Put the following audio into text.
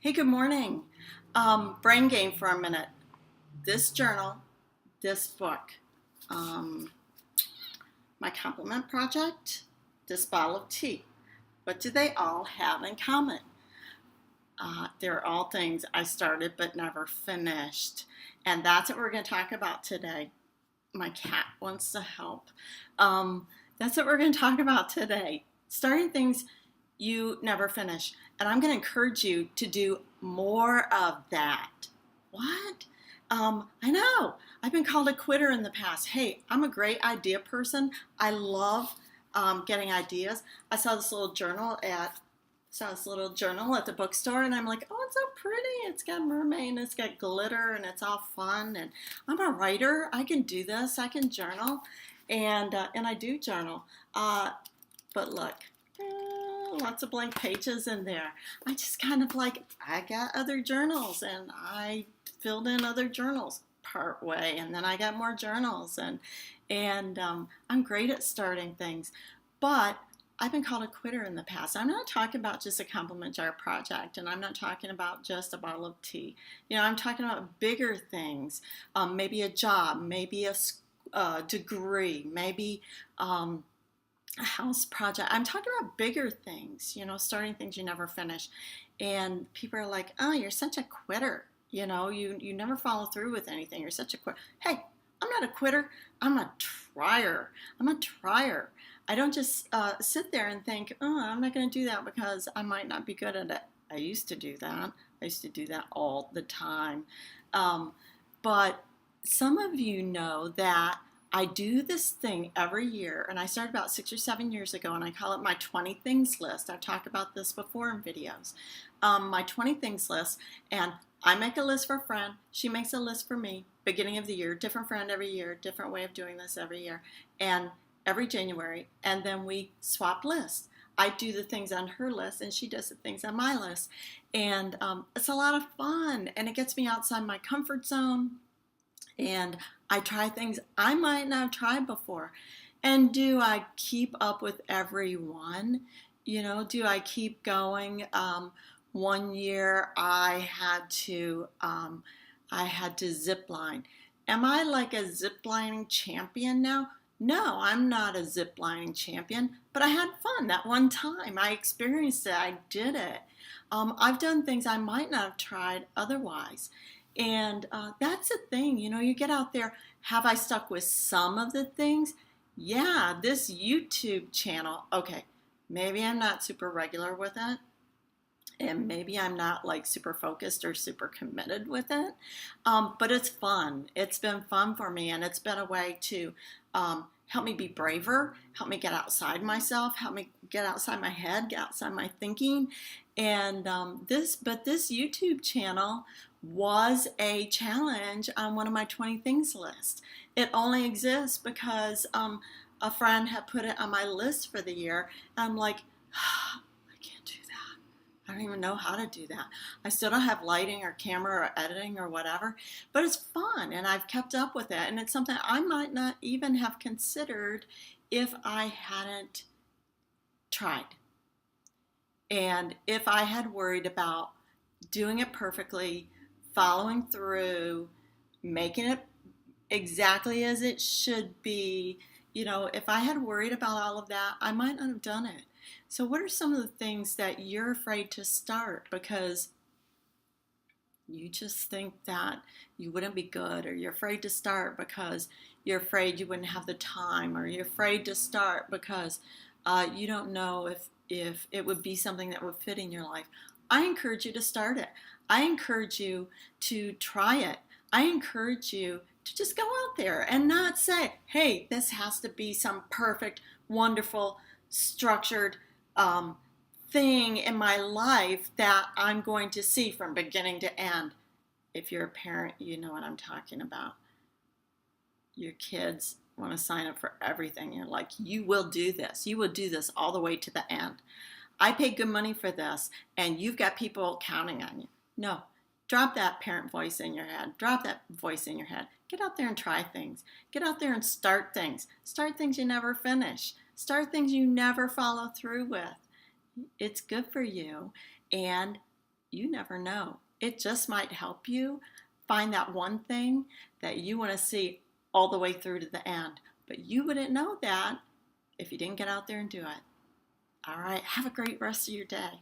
Hey, good morning. Brain game for a minute. This journal, this book, um, my compliment project, this bottle of tea. What do they all have in common? They're all things I started but never finished. And that's what we're going to talk about today. My cat wants to help. That's what we're going to talk about today. Starting things you never finish. And I'm going to encourage you to do more of that. What? I know. I've been called a quitter in the past. Hey, I'm a great idea person. I love getting ideas. I saw this little journal at the bookstore, and I'm like, oh, it's so pretty. It's got mermaid, and it's got glitter, and it's all fun. And I'm a writer. I can do this. I can journal, and I do journal. But look, lots of blank pages in there. I just kind of I got other journals, and I filled in other journals part way, and then I got more journals, and I'm great at starting things, but I've been called a quitter in the past. I'm not talking about just a compliment jar project, and I'm not talking about just a bottle of tea. I'm talking about bigger things, maybe a job, maybe a degree, maybe a house project. I'm talking about bigger things, starting things you never finish. And people are like, oh, you're such a quitter. You never follow through with anything. You're such a quitter. Hey, I'm not a quitter. I'm a trier. I don't just sit there and think, oh, I'm not going to do that because I might not be good at it. I used to do that. I used to do that all the time. But some of you know that I do this thing every year, and I started about 6 or 7 years ago, and I call it my 20 things list. I've talked about this before in videos. My 20 things list, and I make a list for a friend. She makes a list for me. Beginning of the year, different friend every year, different way of doing this every year, and every January, and then we swap lists. I do the things on her list, and she does the things on my list, and it's a lot of fun, and it gets me outside my comfort zone, and I try things I might not have tried before. And do I keep up with everyone? Do I keep going? One year I had to zip line. Am I like a zip lining champion now? No, I'm not a zip lining champion, but I had fun that one time. I experienced it. I did it. I've done things I might not have tried otherwise. And that's the thing, you get out there. Have I stuck with some of the things? Yeah, this YouTube channel, okay, maybe I'm not super regular with it, and maybe I'm not like super focused or super committed with it, but it's fun. It's been fun for me, and it's been a way to help me be braver, help me get outside myself, help me get outside my head, get outside my thinking. And this YouTube channel was a challenge on one of my 20 things list. It only exists because a friend had put it on my list for the year. And I'm like, I can't do that. I don't even know how to do that. I still don't have lighting or camera or editing or whatever, but it's fun, and I've kept up with it, and it's something I might not even have considered if I hadn't tried. And if I had worried about doing it perfectly, following through, making it exactly as it should be, if I had worried about all of that, I might not have done it. So what are some of the things that you're afraid to start because you just think that you wouldn't be good, or you're afraid to start because you're afraid you wouldn't have the time, or you're afraid to start because you don't know if it would be something that would fit in your life? I encourage you to start it. I encourage you to try it. I encourage you to just go out there and not say, hey, this has to be some perfect, wonderful, structured thing in my life that I'm going to see from beginning to end. If you're a parent, you know what I'm talking about. Your kids want to sign up for everything. You're like, you will do this. You will do this all the way to the end. I pay good money for this, and you've got people counting on you. No, drop that parent voice in your head. Drop that voice in your head. Get out there and try things. Get out there and start things. Start things you never finish. Start things you never follow through with. It's good for you, and You never know. It just might help you find that one thing that you want to see all the way through to the end. But you wouldn't know that if you didn't get out there and do it. All right, have a great rest of your day.